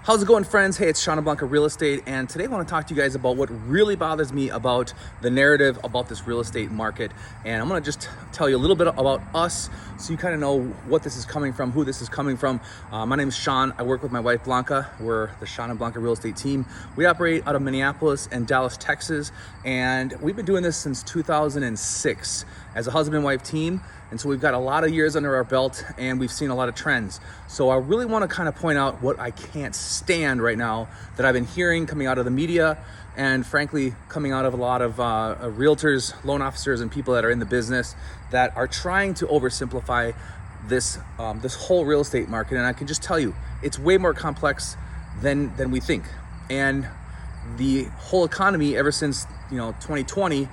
How's it going, friends? Hey, it's Sean and Blanca Real Estate, and today I want to talk to you guys about what really bothers me about the narrative about this real estate market. And I'm going to just tell you a little bit about us so you kind of know what this is coming from, who this is coming from. My name is Sean. I work with my wife, Blanca. We're the Sean and Blanca Real Estate team. We operate out of Minneapolis and Dallas, Texas, and we've been doing this since 2006 as a husband and wife team. And so we've got a lot of years under our belt and we've seen a lot of trends. So I really want to kind of point out what I can't stand right now that I've been hearing coming out of the media and frankly coming out of a lot of realtors, loan officers, and people that are in the business that are trying to oversimplify this whole real estate market. And I can just tell you, it's way more complex than we think. And the whole economy ever since 2020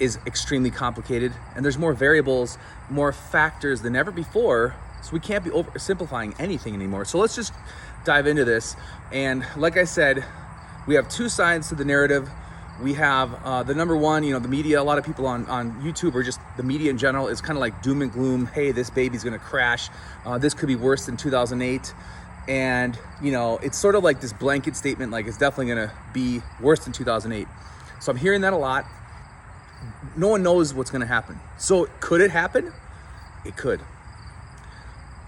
is extremely complicated, and there's more variables, more factors than ever before, so we can't be oversimplifying anything anymore. So let's just dive into this. And like I said, we have two sides to the narrative. We have the number one, the media. A lot of people on YouTube, or just the media in general, is kind of like doom and gloom. Hey, this baby's gonna crash. This could be worse than 2008. And it's sort of like this blanket statement, like it's definitely gonna be worse than 2008. So I'm hearing that a lot. No one knows what's going to happen. So could it happen? It could.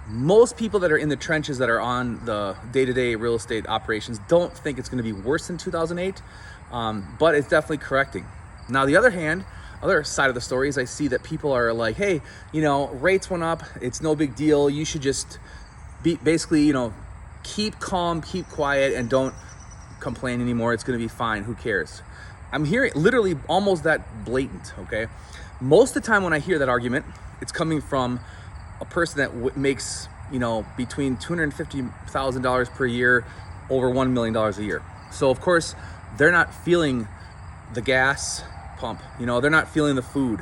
Most people that are in the trenches, that are on the day-to-day real estate operations, don't think it's going to be worse than 2008, but it's definitely correcting. Now, the other side of the story is I see that people are like, hey, rates went up. It's no big deal. You should just basically, keep calm, keep quiet, and don't complain anymore. It's going to be fine. Who cares? I'm hearing literally almost that blatant, okay? Most of the time when I hear that argument, it's coming from a person that makes, between $250,000 per year, over $1 million a year. So of course, they're not feeling the gas pump, they're not feeling the food.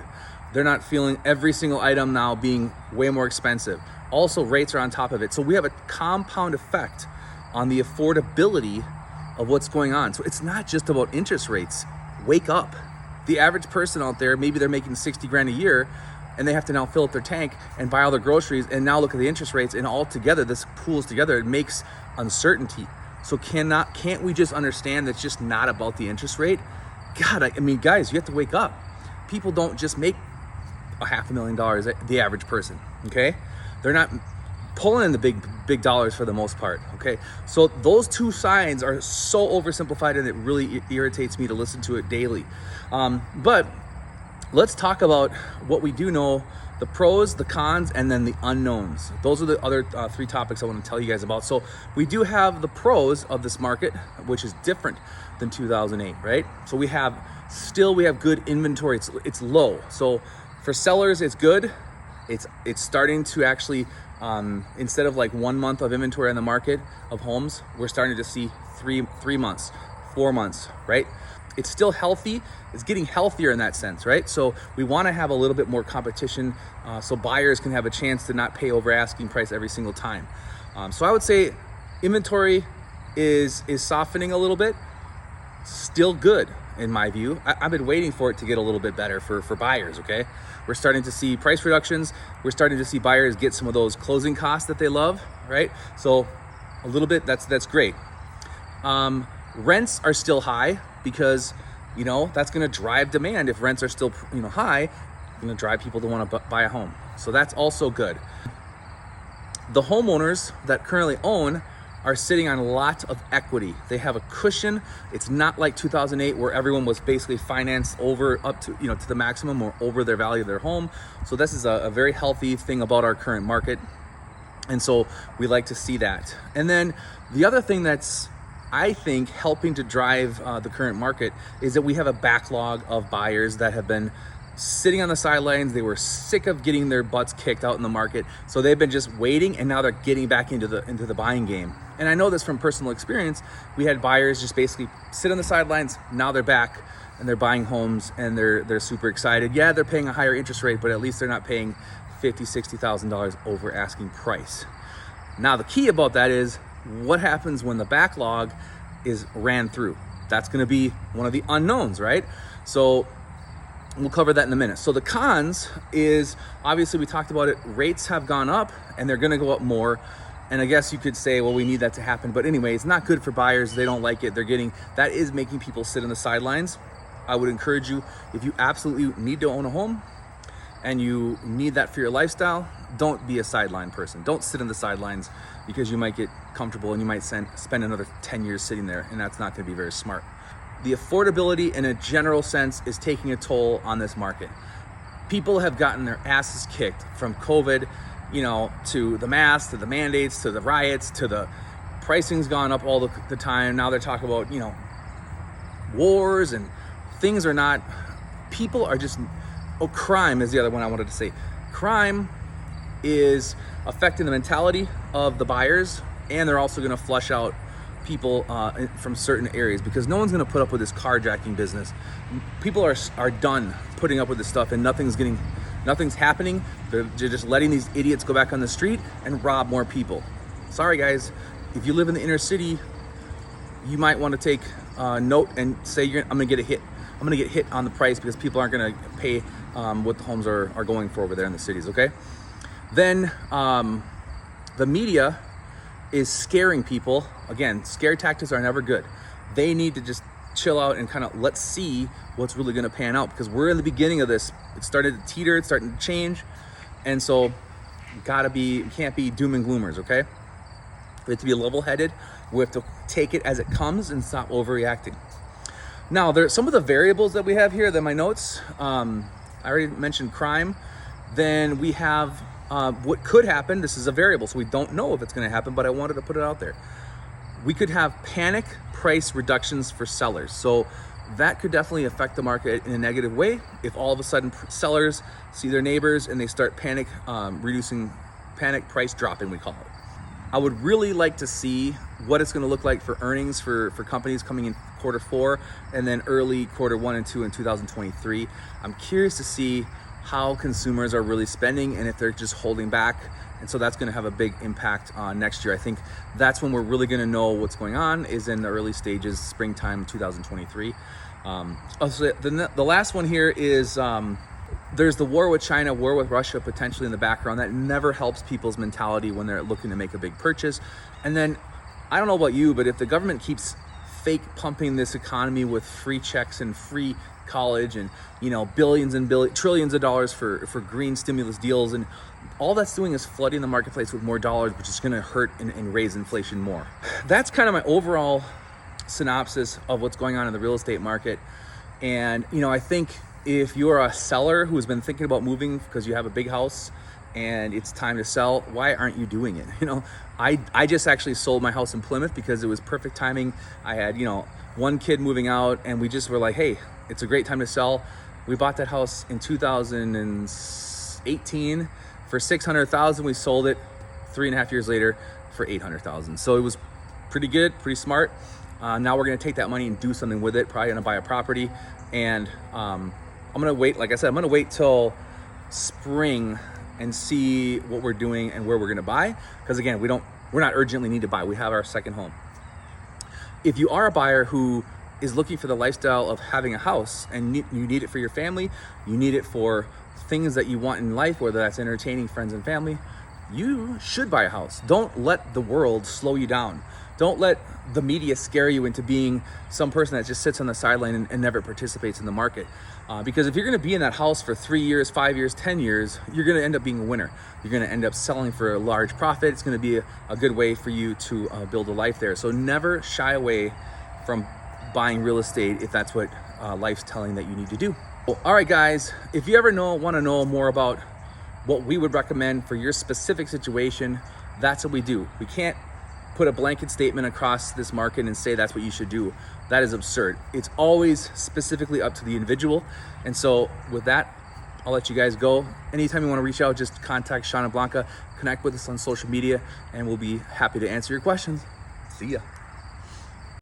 They're not feeling every single item now being way more expensive. Also, rates are on top of it. So we have a compound effect on the affordability of what's going on. So it's not just about interest rates. Wake up. The average person out there, maybe they're making 60 grand a year and they have to now fill up their tank and buy all their groceries, and now look at the interest rates, and all together this pools together. It makes uncertainty. So can't we just understand that it's just not about the interest rate? God, I mean, guys, you have to wake up. People don't just make $500,000, the average person, okay? They're not pulling in the big dollars for the most part, okay? So those two sides are so oversimplified, and it really irritates me to listen to it daily. But let's talk about what we do know, the pros, the cons, and then the unknowns. Those are the other three topics I want to tell you guys about. So we do have the pros of this market, which is different than 2008, right? So we have good inventory. It's low. So for sellers, it's good. It's starting to actually, instead of like 1 month of inventory on the market of homes, we're starting to see three months, 4 months, right? It's still healthy. It's getting healthier in that sense, right? So we want to have a little bit more competition, so buyers can have a chance to not pay over asking price every single time. So I would say inventory is softening a little bit. Still good in my view. I've been waiting for it to get a little bit better for buyers, okay? We're starting to see price reductions. We're starting to see buyers get some of those closing costs that they love, right? So a little bit, that's great. Rents are still high because, that's gonna drive demand. If rents are still, high, it's gonna drive people to wanna buy a home. So that's also good. The homeowners that currently own are sitting on a lot of equity. They have a cushion. It's not like 2008 where everyone was basically financed up to the maximum or over their value of their home. So this is a very healthy thing about our current market. And so we like to see that. And then the other thing that's, I think, helping to drive the current market is that we have a backlog of buyers that have been sitting on the sidelines. They were sick of getting their butts kicked out in the market. So they've been just waiting, and now they're getting back into the buying game. And I know this from personal experience. We had buyers just basically sit on the sidelines. Now they're back and they're buying homes, and they're super excited. Yeah, they're paying a higher interest rate, but at least they're not paying $50,000, $60,000 over asking price. Now the key about that is what happens when the backlog is ran through. That's going to be one of the unknowns, right? So we'll cover that in a minute. So the cons is, obviously we talked about it, rates have gone up and they're going to go up more. And I guess you could say, well, we need that to happen. But anyway, it's not good for buyers. They don't like it. That is making people sit on the sidelines. I would encourage you, if you absolutely need to own a home and you need that for your lifestyle, don't be a sideline person. Don't sit on the sidelines, because you might get comfortable and you might spend another 10 years sitting there, and that's not going to be very smart. The affordability in a general sense is taking a toll on this market. People have gotten their asses kicked from COVID, to the masks, to the mandates, to the riots, to the pricing's gone up all the time. Now they're talking about, wars, and things are not, people are just, crime is the other one I wanted to say. Crime is affecting the mentality of the buyers, and they're also going to flush out people from certain areas, because no one's going to put up with this carjacking business. People are done putting up with this stuff, and nothing's happening. They're just letting these idiots go back on the street and rob more people. Sorry guys, if you live in the inner city, you might want to take note and say, I'm going to get a hit. I'm going to get hit on the price, because people aren't going to pay what the homes are going for over there in the cities, okay? Then the media is scaring people. Again, scare tactics are never good. They need to just chill out and kind of let's see what's really going to pan out, because we're in the beginning of this. It started to teeter, it's starting to change, and so can't be doom and gloomers, okay? We have to be level-headed. We have to take it as it comes and stop overreacting. Now, there's some of the variables that we have here, that my notes, I already mentioned crime. Then we have what could happen. This is a variable, so we don't know if it's going to happen, but I wanted to put it out there. We could have panic price reductions for sellers. So that could definitely affect the market in a negative way. If all of a sudden sellers see their neighbors and they start panic price dropping, we call it. I would really like to see what it's going to look like for earnings for companies coming in quarter 4 and then early quarter 1 and 2 in 2023. I'm curious to see how consumers are really spending and if they're just holding back. And so that's going to have a big impact on next year. I think that's when we're really going to know what's going on, is in the early stages, springtime 2023. Also, the last one here is there's the war with China, war with Russia potentially in the background. That never helps people's mentality when they're looking to make a big purchase. And then, I don't know about you, but if the government keeps fake pumping this economy with free checks and free college and billions and trillions of dollars for green stimulus deals, and all that's doing is flooding the marketplace with more dollars, which is going to hurt and raise inflation more. That's kind of my overall synopsis of what's going on in the real estate market. And I think if you're a seller who's been thinking about moving because you have a big house and it's time to sell, why aren't you doing it? I just actually sold my house in Plymouth because it was perfect timing. I had one kid moving out, and we just were like, hey, it's a great time to sell. We bought that house in 2018 for $600,000. We sold it 3.5 years later for $800,000. So it was pretty good, pretty smart. Now we're gonna take that money and do something with it. Probably gonna buy a property, and I'm gonna wait. Like I said, I'm gonna wait till spring and see what we're doing and where we're gonna buy. Because again, we're not urgently need to buy. We have our second home. If you are a buyer who is looking for the lifestyle of having a house, and you need it for your family, you need it for things that you want in life, whether that's entertaining friends and family, you should buy a house. Don't let the world slow you down. Don't let the media scare you into being some person that just sits on the sideline and never participates in the market. Because if you're gonna be in that house for 3 years, 5 years, 10 years, you're gonna end up being a winner. You're gonna end up selling for a large profit. It's gonna be a good way for you to build a life there. So never shy away from buying real estate if that's what life's telling that you need to do. Well, all right, guys, if you ever want to know more about what we would recommend for your specific situation, that's what we do. We can't put a blanket statement across this market and say that's what you should do. That is absurd. It's always specifically up to the individual. And so with that, I'll let you guys go. Anytime you want to reach out, just contact Sean and Blanca, connect with us on social media, and we'll be happy to answer your questions. See ya.